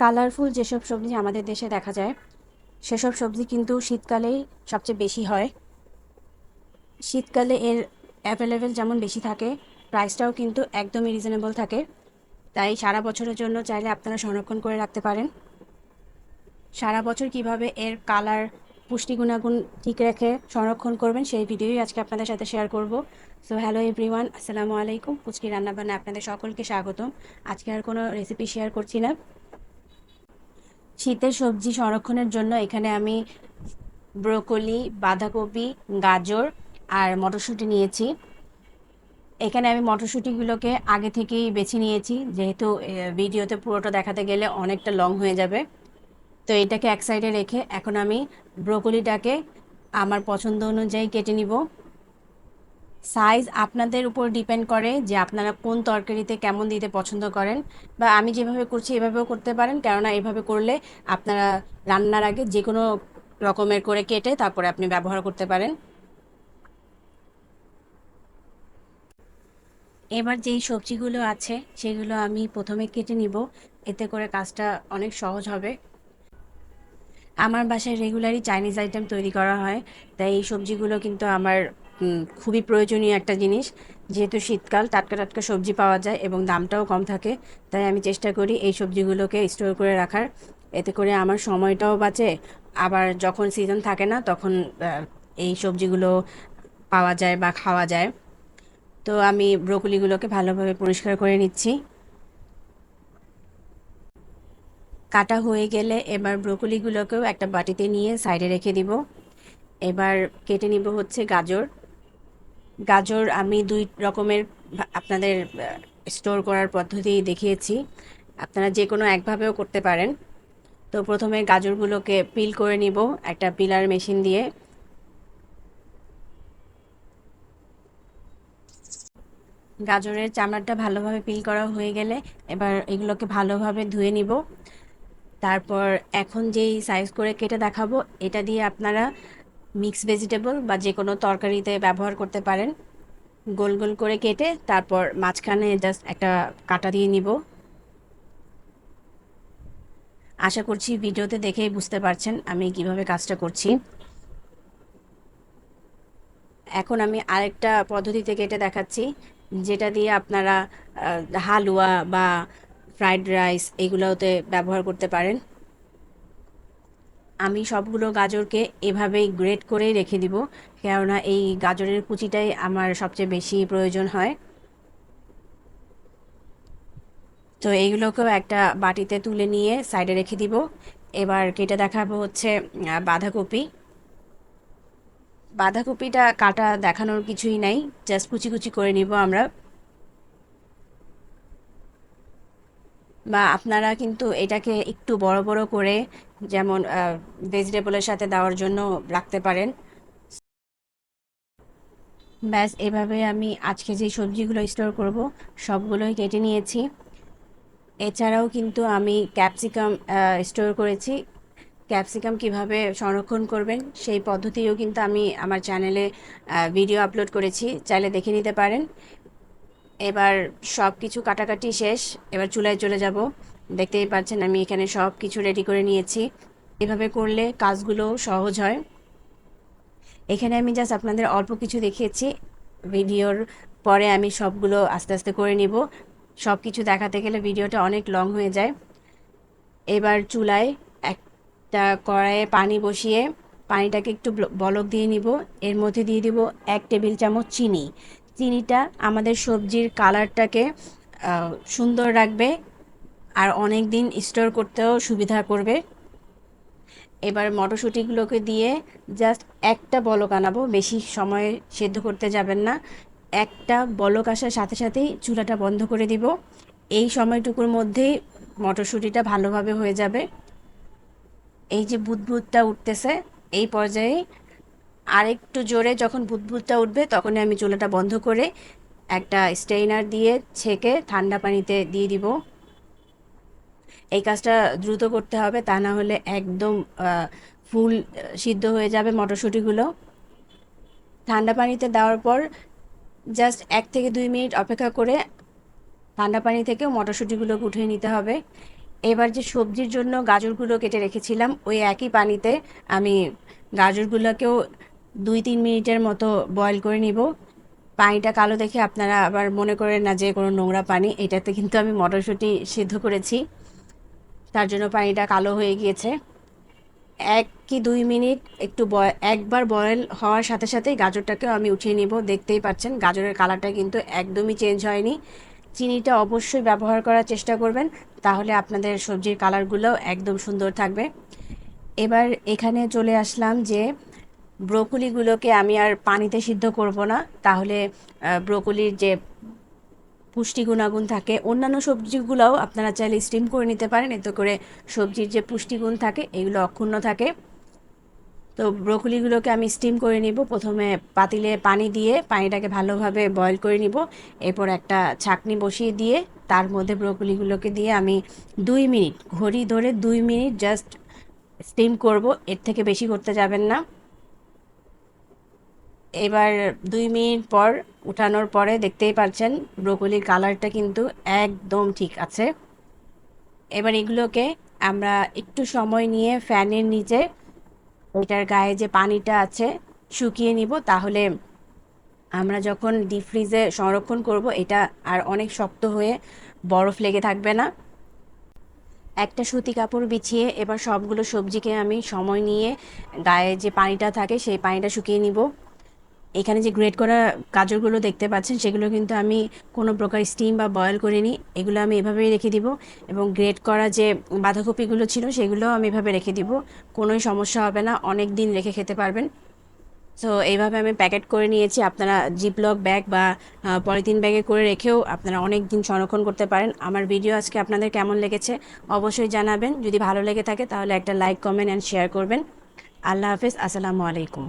Colourful যেসব সবজি আমাদের দেশে দেখা যায় সেসব সবজি কিন্তু শীতকালেই সবচেয়ে বেশি হয়। শীতকালে এর অ্যাভেলেবেল যেমন বেশি থাকে, প্রাইসটাও কিন্তু একদমই রিজনেবল থাকে। তাই সারা বছরের জন্য চাইলে আপনারা সংরক্ষণ করে রাখতে পারেন। সারা বছর কিভাবে এর কালার, পুষ্টি গুণাগুণ ঠিক রেখে সংরক্ষণ করবেন সেই ভিডিওই আজকে আপনাদের সাথে শেয়ার করব। সো হ্যালো এভরিওয়ান, আসসালামু আলাইকুম। পুচকি রান্নাবান্না আপনাদের সকলকে স্বাগতম। আজকে আর কোনো রেসিপি শেয়ার করছি না। শীতের সবজি সংরক্ষণের জন্য এখানে আমি ব্রোকলি, বাঁধাকপি, গাজর আর মটরশুঁটি নিয়েছি। এখানে আমি মটরশুঁটিগুলোকে আগে থেকেই বেছে নিয়েছি, যেহেতু ভিডিওতে পুরোটা দেখাতে গেলে অনেকটা লং হয়ে যাবে। তো এটাকে এক সাইডে রেখে এখন আমি ব্রোকলিটাকে আমার পছন্দ অনুযায়ী কেটে নিব। সাইজ আপনাদের উপর ডিপেন্ড করে যে আপনারা কোন তরকারিতে কেমন দিতে পছন্দ করেন, বা আমি যেভাবে করছি এভাবেও করতে পারেন, কেননা এভাবে করলে আপনারা রান্নার আগে যে কোনো রকমের করে কেটে তারপরে আপনি ব্যবহার করতে পারেন। এবার যেই সবজিগুলো আছে সেগুলো আমি প্রথমে কেটে নিব, এতে করে কাজটা অনেক সহজ হবে। আমার বাসায় রেগুলারই চাইনিজ আইটেম তৈরি করা হয়, তাই এই সবজিগুলো কিন্তু আমার খুবই প্রয়োজনীয় একটা জিনিস। যেহেতু শীতকাল, টাটকা টাটকা সবজি পাওয়া যায় এবং দামটাও কম থাকে, তাই আমি চেষ্টা করি এই সবজিগুলোকে স্টোর করে রাখার। এতে করে আমার সময়টাও বাঁচে, আবার যখন সিজন থাকে না তখন এই সবজিগুলো পাওয়া যায় বা খাওয়া যায়। তো আমি ব্রোকলিগুলোকে ভালোভাবে পরিষ্কার করে নিচ্ছি। কাটা হয়ে গেলে এবার ব্রোকলিগুলোকেও একটা বাটিতে নিয়ে সাইডে রেখে দিব। এবার কেটে নিব হচ্ছে গাজর। গাজর আমি দুই রকমের আপনাদের স্টোর করার পদ্ধতি দেখিয়েছি, আপনারা যে কোনো একভাবেও করতে পারেন। তো প্রথমে গাজরগুলোকে পিল করে নিব একটা পিলার মেশিন দিয়ে। গাজরের চামড়াটা ভালোভাবে পিল করা হয়ে গেলে এবার এগুলোকে ভালোভাবে ধুয়ে নিব। তারপর এখন যেই সাইজ করে কেটে দেখাবো এটা দিয়ে আপনারা মিক্স ভেজিটেবল বা যে কোনো তরকারিতে ব্যবহার করতে পারেন। গোল গোল করে কেটে তারপর মাঝখানে জাস্ট একটা কাটা দিয়ে নিব। আশা করছি ভিডিওতে দেখেই বুঝতে পারছেন আমি কিভাবে কাজটা করছি। এখন আমি আরেকটা পদ্ধতিতে কেটে দেখাচ্ছি, যেটা দিয়ে আপনারা হালুয়া বা ফ্রাইড রাইস এগুলোতে ব্যবহার করতে পারেন। আমি সবগুলো গাজরকে এভাবেই গ্রেট করেই রেখে দিব, কেননা এই গাজরের কুচিটাই আমার সবচেয়ে বেশি প্রয়োজন হয়। তো এইগুলোকেও একটা বাটিতে তুলে নিয়ে সাইডে রেখে দিব। এবার কেটে দেখাবো হচ্ছে বাঁধাকপি। বাঁধাকপিটা কাটা দেখানোর কিছুই নাই, জাস্ট কুচি কুচি করে নিব আমরা। বা আপনারা কিন্তু এটাকে একটু বড় বড় করে, যেমন ভেজিটেবলের সাথে দেওয়ার জন্য রাখতে পারেন। ব্যাস এভাবে আমি আজকে যে সবজিগুলো স্টোর করব সবগুলোই কেটে নিয়েছি। এছাড়াও কিন্তু আমি ক্যাপসিকাম স্টোর করেছি। ক্যাপসিকাম কিভাবে সংরক্ষণ করবেন সেই পদ্ধতিও কিন্তু আমি আমার চ্যানেলে ভিডিও আপলোড করেছি, চাইলে দেখে নিতে পারেন। এবার সব কিছু কাটাকাটি শেষ, এবার চুলায় চলে যাব। দেখতেই পাচ্ছেন আমি এখানে সব কিছু রেডি করে নিয়েছি। এভাবে করলে কাজগুলো সহজ হয়। এখানে আমি জাস্ট আপনাদের অল্প কিছু দেখিয়েছি, ভিডিওর পরে আমি সবগুলো আস্তে আস্তে করে নিব। সব কিছু দেখাতে গেলে ভিডিওটা অনেক লং হয়ে যায়। এবার চুলায় একটা কড়াইয়ে পানি বসিয়ে পানিটাকে একটু বলক দিয়ে নিব। এর মধ্যে দিয়ে দিব 1 টেবিল চামচ চিনি। চিনিটা আমাদের সবজির কালারটাকে সুন্দর রাখবে আর অনেক দিন স্টোর করতেও সুবিধা করবে। এবার মটরশুঁটিগুলোকে দিয়ে জাস্ট একটা বলক আনাবো, বেশি সময় সেদ্ধ করতে যাবেন না। একটা বলক আসার সাথে সাথেই চুলাটা বন্ধ করে দিব। এই সময়টুকুর মধ্যেই মটরশুঁটিটা ভালোভাবে হয়ে যাবে। এই যে বুদবুদটা উঠতেছে, এই পর্যায়ে আরেকটু জোরে যখন বুদবুদটা উঠবে তখনই আমি চুলাটা বন্ধ করে একটা স্ট্রেইনার দিয়ে ছেঁকে ঠান্ডা পানিতে দিয়ে দিব। এই কাজটা দ্রুত করতে হবে, তা না হলে একদম ফুল সিদ্ধ হয়ে যাবে মটরশুঁটিগুলো। ঠান্ডা পানিতে দেওয়ার পর জাস্ট 1 থেকে 2 মিনিট অপেক্ষা করে ঠান্ডা পানি থেকেও মটরশুঁটিগুলোকে উঠিয়ে নিতে হবে। এবার যে সবজির জন্য গাজরগুলো কেটে রেখেছিলাম ওই একই পানিতে আমি গাজরগুলোকেও 2-3 মিনিটের মতো বয়েল করে নিব। পানিটা কালো দেখে আপনারা আবার মনে করেন না যে কোনো নোংরা পানি, এটাতে কিন্তু আমি মটরশুঁটি সিদ্ধ করেছি, তার জন্য পানিটা কালো হয়ে গিয়েছে। 1 কি 2 মিনিট একটু একবার বয়েল হওয়ার সাথে সাথেই গাজরটাকেও আমি উঠিয়ে নিব। দেখতেই পাচ্ছেন গাজরের কালারটা কিন্তু একদমই চেঞ্জ হয়নি। চিনিটা অবশ্যই ব্যবহার করার চেষ্টা করবেন, তাহলে আপনাদের সবজির কালারগুলোও একদম সুন্দর থাকবে। এবার এখানে চলে আসলাম যে ব্রোকলিগুলোকে আমি আর পানিতে সিদ্ধ করব না, তাহলে ব্রোকলির যে পুষ্টি গুণাগুণ থাকে, অন্যান্য সবজিগুলোও আপনারা চাইলে স্টিম করে নিতে পারেন, এতে করে সবজির যে পুষ্টিগুণ থাকে এগুলো অক্ষুণ্ণ থাকে। তো ব্রোকলিগুলোকে আমি স্টিম করে নিব। প্রথমে পাতিলে পানি দিয়ে পানিটাকে ভালোভাবে বয়ল করে নিব, এরপর একটা ছাঁকনি বসিয়ে দিয়ে তার মধ্যে ব্রোকলিগুলোকে দিয়ে আমি 2 মিনিট, ঘড়ি ধরে 2 মিনিট জাস্ট স্টিম করব, এর থেকে বেশি করতে যাবেন না। এবার 2 মিনিট পর উঠানোর পরে দেখতেই পাচ্ছেন ব্রোকলির কালারটা কিন্তু একদম ঠিক আছে। এবার এগুলোকে আমরা একটু সময় নিয়ে ফ্যানের নিচে এটার গায়ে যে পানিটা আছে শুকিয়ে নিব, তাহলে আমরা যখন ডিপ ফ্রিজে সংরক্ষণ করব এটা আর অনেক শক্ত হয়ে বরফ লেগে থাকবে না। একটা সুতি কাপড় বিছিয়ে এবার সবগুলো সবজিকে আমি সময় নিয়ে গায়ে যে পানিটা থাকে সেই পানিটা শুকিয়ে নিব। এখানে যে গ্রেট করা গাজরগুলো দেখতে পাচ্ছেন সেগুলো কিন্তু আমি কোনো প্রকার স্টিম বা বয়েল করিনি, এগুলো আমি এভাবেই রেখে দিব। এবং গ্রেট করা যে বাঁধাকপিগুলো ছিল সেগুলোও আমি এভাবে রেখে দিব, কোনোই সমস্যা হবে না, অনেক দিন রেখে খেতে পারবেন। সো এইভাবে আমি প্যাকেট করে নিয়েছি। আপনারা জিপলক ব্যাগ বা পলিথিন ব্যাগে করে রেখেও আপনারা অনেক দিন সংরক্ষণ করতে পারেন। আমার ভিডিও আজকে আপনাদের কেমন লেগেছে অবশ্যই জানাবেন। যদি ভালো লেগে থাকে তাহলে একটা লাইক, কমেন্ট অ্যান্ড শেয়ার করবেন। আল্লাহ হাফেজ, আসসালামু আলাইকুম।